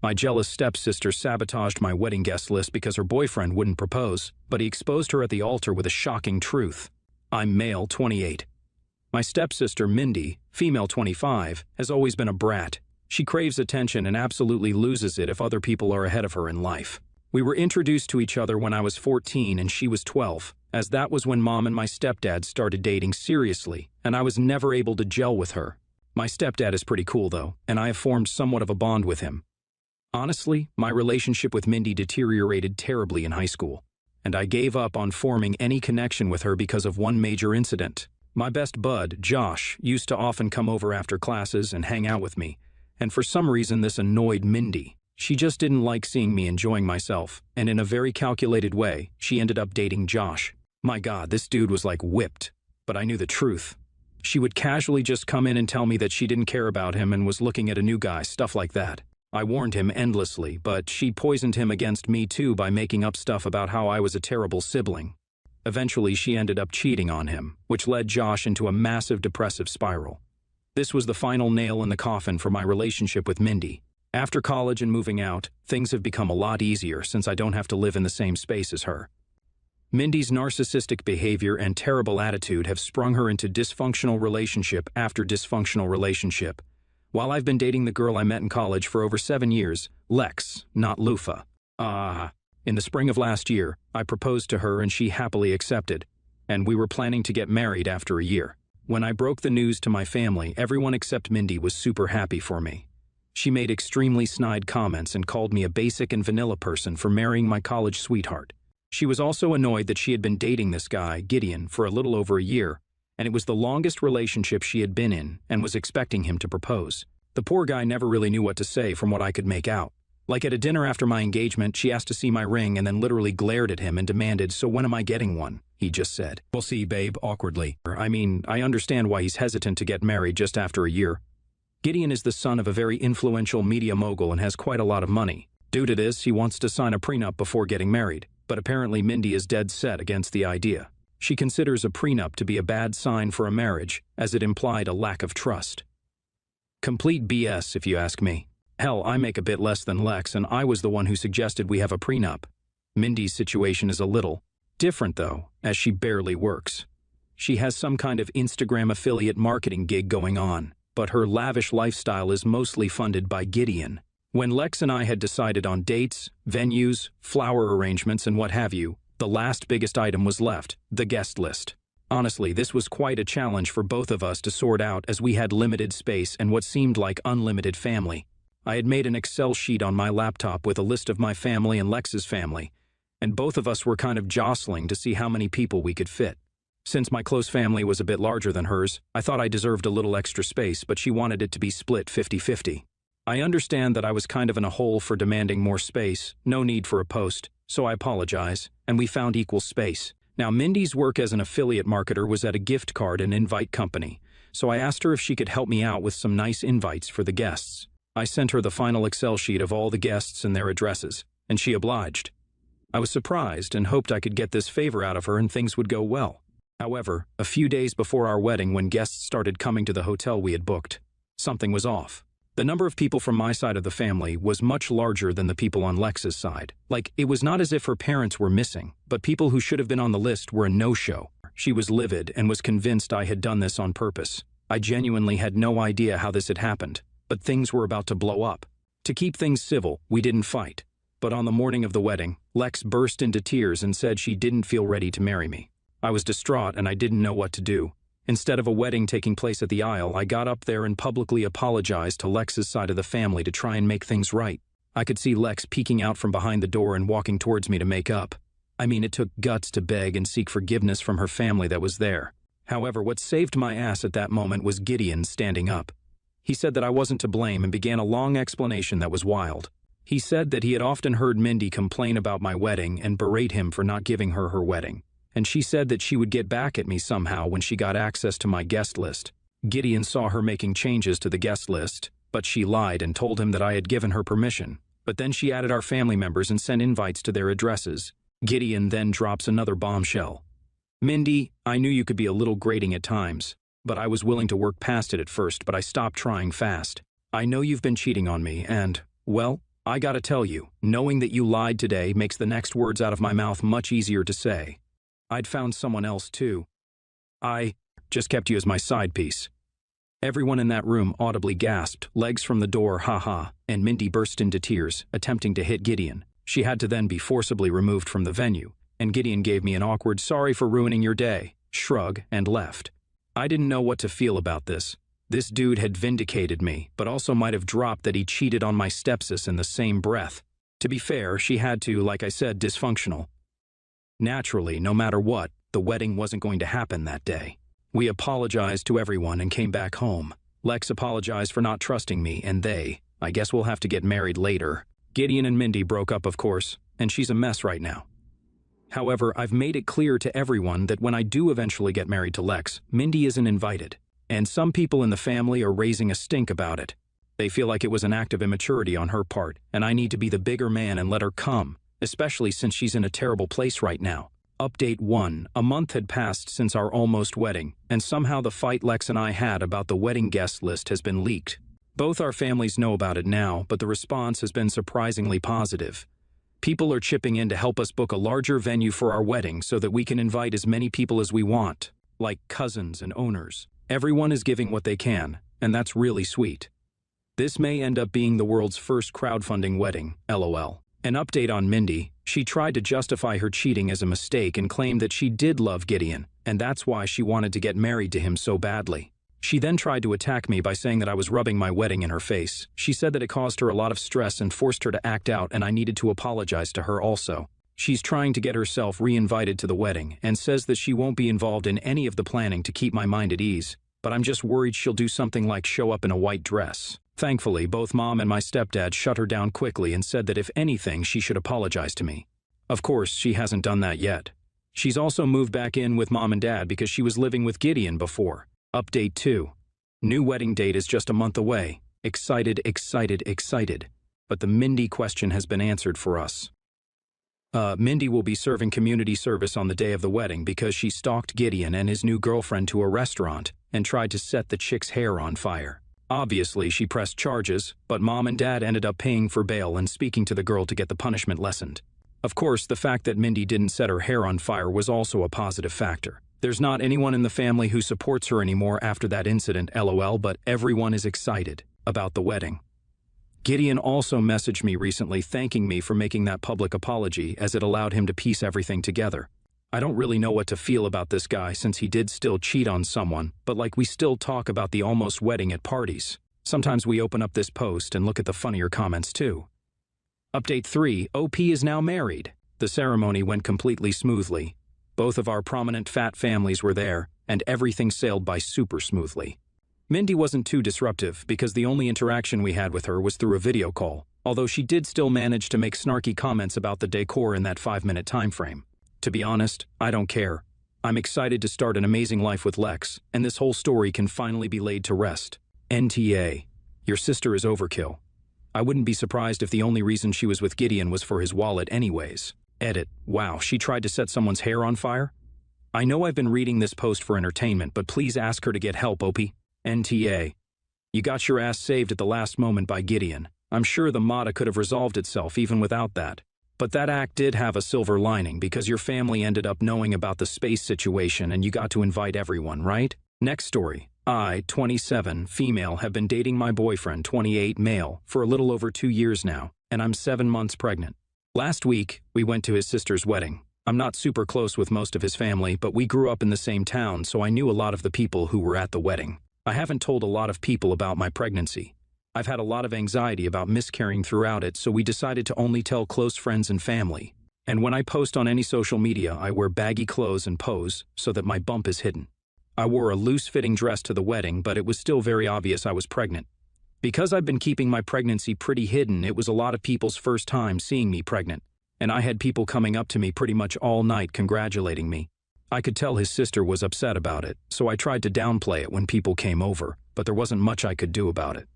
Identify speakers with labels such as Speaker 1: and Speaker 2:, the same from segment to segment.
Speaker 1: My jealous stepsister sabotaged my wedding guest list because her boyfriend wouldn't propose, but he exposed her at the altar with a shocking truth. I'm male, 28. My stepsister, Mindy, female 25, has always been a brat. She craves attention and absolutely loses it if other people are ahead of her in life. We were introduced to each other when I was 14 and she was 12, as that was when Mom and my stepdad started dating seriously, and I was never able to gel with her. My stepdad is pretty cool though, and I have formed somewhat of a bond with him. Honestly, my relationship with Mindy deteriorated terribly in high school, and I gave up on forming any connection with her because of one major incident. My best bud, Josh, used to often come over after classes and hang out with me, and for some reason this annoyed Mindy. She just didn't like seeing me enjoying myself, and in a very calculated way, she ended up dating Josh. My God, this dude was like whipped, but I knew the truth. She would casually just come in and tell me that she didn't care about him and was looking at a new guy, stuff like that. I warned him endlessly, but she poisoned him against me too by making up stuff about how I was a terrible sibling. Eventually, she ended up cheating on him, which led Josh into a massive depressive spiral. This was the final nail in the coffin for my relationship with Mindy. After college and moving out, things have become a lot easier since I don't have to live in the same space as her. Mindy's narcissistic behavior and terrible attitude have sprung her into dysfunctional relationship after dysfunctional relationship. While I've been dating the girl I met in college for over 7 years, Lex, not Lufa. In the spring of last year, I proposed to her and she happily accepted, and we were planning to get married after a year. When I broke the news to my family, everyone except Mindy was super happy for me. She made extremely snide comments and called me a basic and vanilla person for marrying my college sweetheart. She was also annoyed that she had been dating this guy, Gideon, for a little over a year, and it was the longest relationship she had been in and was expecting him to propose. The poor guy never really knew what to say from what I could make out. Like at a dinner after my engagement, she asked to see my ring and then literally glared at him and demanded, "So when am I getting one?" He just said. "We'll see, babe," awkwardly. I understand why he's hesitant to get married just after a year. Gideon is the son of a very influential media mogul and has quite a lot of money. Due to this, he wants to sign a prenup before getting married, but apparently Mindy is dead set against the idea. She considers a prenup to be a bad sign for a marriage, as it implied a lack of trust. Complete BS, if you ask me. Hell, I make a bit less than Lex, and I was the one who suggested we have a prenup. Mindy's situation is a little different, though, as she barely works. She has some kind of Instagram affiliate marketing gig going on, but her lavish lifestyle is mostly funded by Gideon. When Lex and I had decided on dates, venues, flower arrangements, and what have you, the last biggest item was left, the guest list. Honestly, this was quite a challenge for both of us to sort out as we had limited space and what seemed like unlimited family. I had made an Excel sheet on my laptop with a list of my family and Lex's family, and both of us were kind of jostling to see how many people we could fit. Since my close family was a bit larger than hers, I thought I deserved a little extra space, but she wanted it to be split 50-50. I understand that I was kind of in a hole for demanding more space, no need for a post, so I apologize, and we found equal space. Now, Mindy's work as an affiliate marketer was at a gift card and invite company, so I asked her if she could help me out with some nice invites for the guests. I sent her the final Excel sheet of all the guests and their addresses, and she obliged. I was surprised and hoped I could get this favor out of her and things would go well. However, a few days before our wedding, when guests started coming to the hotel we had booked, something was off. The number of people from my side of the family was much larger than the people on Lex's side. Like, it was not as if her parents were missing, but people who should have been on the list were a no-show. She was livid and was convinced I had done this on purpose. I genuinely had no idea how this had happened, but things were about to blow up. To keep things civil, we didn't fight. But on the morning of the wedding, Lex burst into tears and said she didn't feel ready to marry me. I was distraught and I didn't know what to do. Instead of a wedding taking place at the aisle, I got up there and publicly apologized to Lex's side of the family to try and make things right. I could see Lex peeking out from behind the door and walking towards me to make up. It took guts to beg and seek forgiveness from her family that was there. However, what saved my ass at that moment was Gideon standing up. He said that I wasn't to blame and began a long explanation that was wild. He said that he had often heard Mindy complain about my wedding and berate him for not giving her her wedding. And she said that she would get back at me somehow when she got access to my guest list. Gideon saw her making changes to the guest list, but she lied and told him that I had given her permission. But then she added our family members and sent invites to their addresses. Gideon then drops another bombshell. "Mindy, I knew you could be a little grating at times, but I was willing to work past it at first, but I stopped trying fast. I know you've been cheating on me and, well, I gotta tell you, knowing that you lied today makes the next words out of my mouth much easier to say. I'd found someone else too. I just kept you as my side piece. Everyone in that room audibly gasped, legs from the door, haha, and Mindy burst into tears, attempting to hit Gideon. She had to then be forcibly removed from the venue, and Gideon gave me an awkward "sorry for ruining your day" shrug and left. I didn't know what to feel about this. This dude had vindicated me, but also might have dropped that he cheated on my stepsis in the same breath. To be fair, she had to, like I said, dysfunctional. Naturally, no matter what, the wedding wasn't going to happen that day. We apologized to everyone and came back home. Lex apologized for not trusting me, and I guess we'll have to get married later. Gideon and Mindy broke up, of course, and she's a mess right now. However, I've made it clear to everyone that when I do eventually get married to Lex, Mindy isn't invited. And some people in the family are raising a stink about it. They feel like it was an act of immaturity on her part, and I need to be the bigger man and let her come, especially since she's in a terrible place right now. Update 1. A month had passed since our almost wedding, and somehow the fight Lex and I had about the wedding guest list has been leaked. Both our families know about it now, but the response has been surprisingly positive. People are chipping in to help us book a larger venue for our wedding so that we can invite as many people as we want, like cousins and owners. Everyone is giving what they can, and that's really sweet. This may end up being the world's first crowdfunding wedding, LOL. An update on Mindy. She tried to justify her cheating as a mistake and claimed that she did love Gideon, and that's why she wanted to get married to him so badly. She then tried to attack me by saying that I was rubbing my wedding in her face. She said that it caused her a lot of stress and forced her to act out, and I needed to apologize to her also. She's trying to get herself re-invited to the wedding and says that she won't be involved in any of the planning to keep my mind at ease, but I'm just worried she'll do something like show up in a white dress. Thankfully, both Mom and my stepdad shut her down quickly and said that if anything, she should apologize to me. Of course, she hasn't done that yet. She's also moved back in with Mom and Dad because she was living with Gideon before. Update 2. New wedding date is just a month away. Excited, excited, excited. But the Mindy question has been answered for us. Mindy will be serving community service on the day of the wedding because she stalked Gideon and his new girlfriend to a restaurant and tried to set the chick's hair on fire. Obviously, she pressed charges, but Mom and Dad ended up paying for bail and speaking to the girl to get the punishment lessened. Of course, the fact that Mindy didn't set her hair on fire was also a positive factor. There's not anyone in the family who supports her anymore after that incident, LOL, but everyone is excited about the wedding. Gideon also messaged me recently thanking me for making that public apology as it allowed him to piece everything together. I don't really know what to feel about this guy since he did still cheat on someone, but like we still talk about the almost wedding at parties. Sometimes we open up this post and look at the funnier comments too. Update 3. OP is now married. The ceremony went completely smoothly. Both of our prominent fat families were there, and everything sailed by super smoothly. Mindy wasn't too disruptive because the only interaction we had with her was through a video call, although she did still manage to make snarky comments about the decor in that 5-minute time frame. To be honest, I don't care. I'm excited to start an amazing life with Lex, and this whole story can finally be laid to rest. NTA. Your sister is overkill. I wouldn't be surprised if the only reason she was with Gideon was for his wallet anyways. Edit. Wow, she tried to set someone's hair on fire? I know I've been reading this post for entertainment, but please ask her to get help, OP. NTA. You got your ass saved at the last moment by Gideon. I'm sure the Mata could have resolved itself even without that. But that act did have a silver lining because your family ended up knowing about the space situation and you got to invite everyone, right? Next story. I, 27, female, have been dating my boyfriend, 28, male, for a little over 2 years now, and I'm 7 months pregnant. Last week, we went to his sister's wedding. I'm not super close with most of his family, but we grew up in the same town, so I knew a lot of the people who were at the wedding. I haven't told a lot of people about my pregnancy. I've had a lot of anxiety about miscarrying throughout it, so we decided to only tell close friends and family. And when I post on any social media, I wear baggy clothes and pose so that my bump is hidden. I wore a loose-fitting dress to the wedding, but it was still very obvious I was pregnant. Because I've been keeping my pregnancy pretty hidden, it was a lot of people's first time seeing me pregnant, and I had people coming up to me pretty much all night congratulating me. I could tell his sister was upset about it, so I tried to downplay it when people came over, but there wasn't much I could do about it.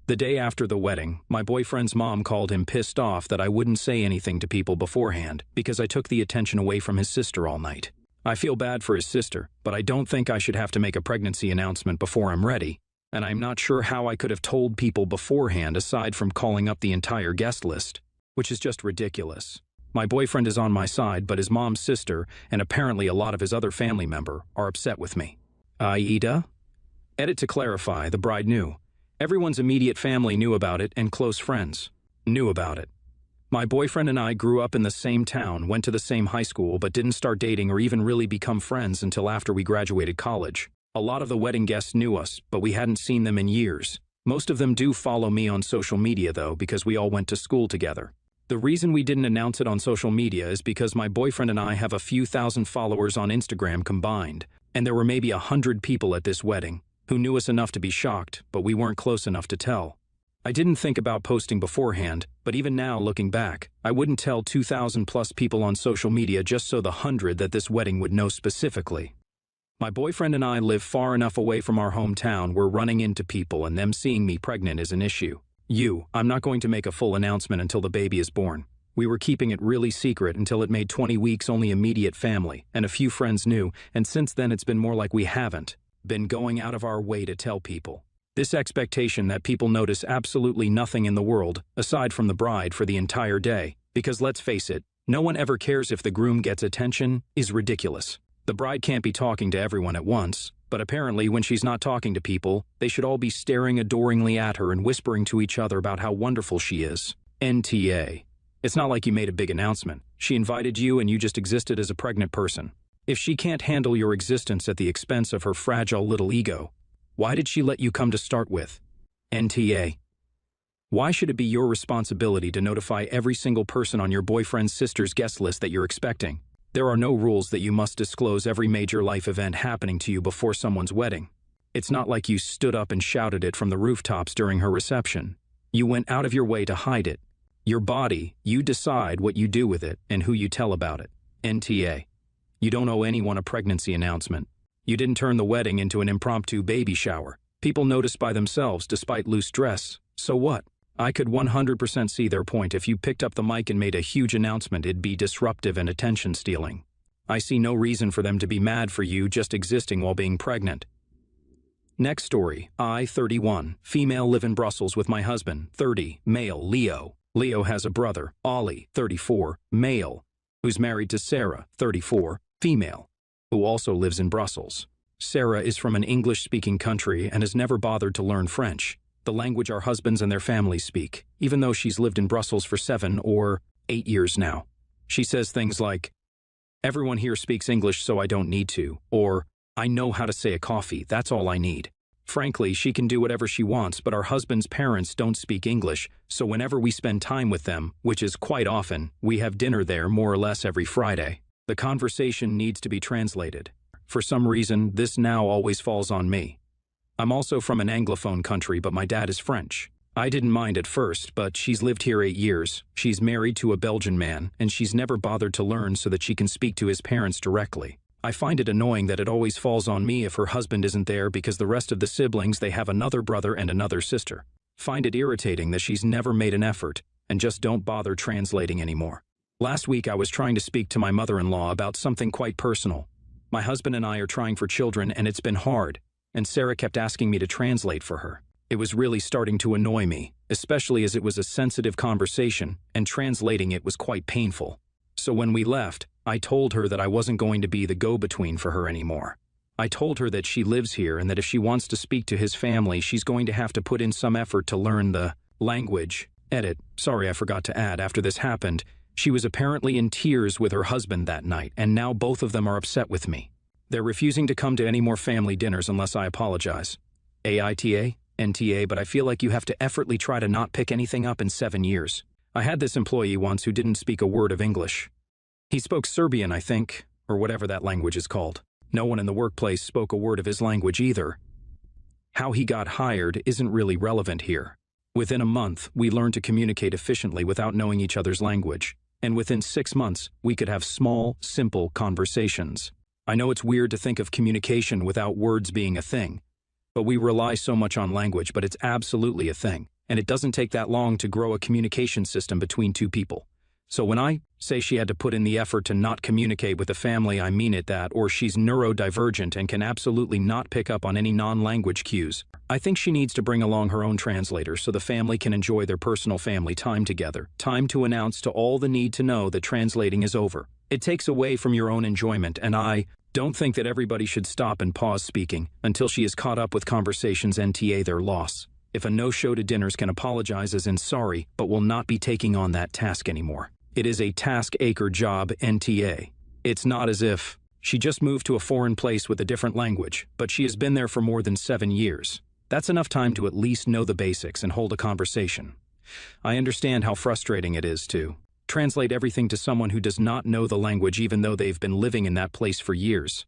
Speaker 1: The day after the wedding, my boyfriend's mom called him pissed off that I wouldn't say anything to people beforehand because I took the attention away from his sister all night. I feel bad for his sister, but I don't think I should have to make a pregnancy announcement before I'm ready, and I'm not sure how I could have told people beforehand aside from calling up the entire guest list, which is just ridiculous. My boyfriend is on my side, but his mom's sister, and apparently a lot of his other family member, are upset with me. Aida? Edit to clarify, the bride knew. Everyone's immediate family knew about it, and close friends knew about it. My boyfriend and I grew up in the same town, went to the same high school, but didn't start dating or even really become friends until after we graduated college. A lot of the wedding guests knew us, but we hadn't seen them in years. Most of them do follow me on social media, though, because we all went to school together. The reason we didn't announce it on social media is because my boyfriend and I have a few thousand followers on Instagram combined, and there were maybe 100 people at this wedding who knew us enough to be shocked, but we weren't close enough to tell. I didn't think about posting beforehand, but even now, looking back, I wouldn't tell 2,000 plus people on social media just so the 100 that this wedding would know specifically. My boyfriend and I live far enough away from our hometown where running into people and them seeing me pregnant is an issue. I'm not going to make a full announcement until the baby is born. We were keeping it really secret until it made 20 weeks. Only immediate family and a few friends knew, and since then it's been more like we haven't been going out of our way to tell people. This expectation that people notice absolutely nothing in the world, aside from the bride, for the entire day, because let's face it, no one ever cares if the groom gets attention, is ridiculous. The bride can't be talking to everyone at once, but apparently when she's not talking to people, they should all be staring adoringly at her and whispering to each other about how wonderful she is. NTA. It's not like you made a big announcement. She invited you and you just existed as a pregnant person. If she can't handle your existence at the expense of her fragile little ego, why did she let you come to start with? NTA. Why should it be your responsibility to notify every single person on your boyfriend's sister's guest list that you're expecting? There are no rules that you must disclose every major life event happening to you before someone's wedding. It's not like you stood up and shouted it from the rooftops during her reception. You went out of your way to hide it. Your body, you decide what you do with it and who you tell about it. NTA. You don't owe anyone a pregnancy announcement. You didn't turn the wedding into an impromptu baby shower. People notice by themselves despite loose dress. So what? I could 100% see their point. If you picked up the mic and made a huge announcement, it'd be disruptive and attention-stealing. I see no reason for them to be mad for you just existing while being pregnant. Next story. I, 31, female, live in Brussels with my husband, 30, male, Leo. Leo has a brother, Ollie, 34, male, who's married to Sarah, 34, female, who also lives in Brussels. Sarah is from an English-speaking country and has never bothered to learn French, the language our husbands and their families speak, even though she's lived in Brussels for 7 or 8 years now. She says things like, "Everyone here speaks English, so I don't need to," or, "I know how to say a coffee, that's all I need." Frankly, she can do whatever she wants, but our husband's parents don't speak English, so whenever we spend time with them, which is quite often, we have dinner there more or less every Friday. The conversation needs to be translated. For some reason, this now always falls on me. I'm also from an Anglophone country, but my dad is French. I didn't mind at first, but she's lived here 8 years. She's married to a Belgian man, and she's never bothered to learn so that she can speak to his parents directly. I find it annoying that it always falls on me if her husband isn't there because the rest of the siblings, they have another brother and another sister. Find it irritating that she's never made an effort and just don't bother translating anymore. Last week I was trying to speak to my mother-in-law about something quite personal. My husband and I are trying for children and it's been hard, and Sarah kept asking me to translate for her. It was really starting to annoy me, especially as it was a sensitive conversation and translating it was quite painful. So when we left, I told her that I wasn't going to be the go-between for her anymore. I told her that she lives here and that if she wants to speak to his family, she's going to have to put in some effort to learn the language. Edit. Sorry, I forgot to add, after this happened, she was apparently in tears with her husband that night, and now both of them are upset with me. They're refusing to come to any more family dinners unless I apologize. AITA, NTA, but I feel like you have to effortlessly try to not pick anything up in 7 years. I had this employee once who didn't speak a word of English. He spoke Serbian, I think, or whatever that language is called. No one in the workplace spoke a word of his language either. How he got hired isn't really relevant here. Within a month, we learned to communicate efficiently without knowing each other's language, and within 6 months, we could have small, simple conversations. I know it's weird to think of communication without words being a thing, but we rely so much on language, but it's absolutely a thing, and it doesn't take that long to grow a communication system between two people. So when I say she had to put in the effort to not communicate with the family, I mean it that, or she's neurodivergent and can absolutely not pick up on any non-language cues. I think she needs to bring along her own translator so the family can enjoy their personal family time together. Time to announce to all the need to know that translating is over. It takes away from your own enjoyment, and I don't think that everybody should stop and pause speaking until she is caught up with conversations NTA their loss. If a no-show to dinners can apologize as in sorry, but will not be taking on that task anymore. It is a task-acre job, NTA. It's not as if she just moved to a foreign place with a different language, but she has been there for more than 7 years. That's enough time to at least know the basics and hold a conversation. I understand how frustrating it is to translate everything to someone who does not know the language even though they've been living in that place for years.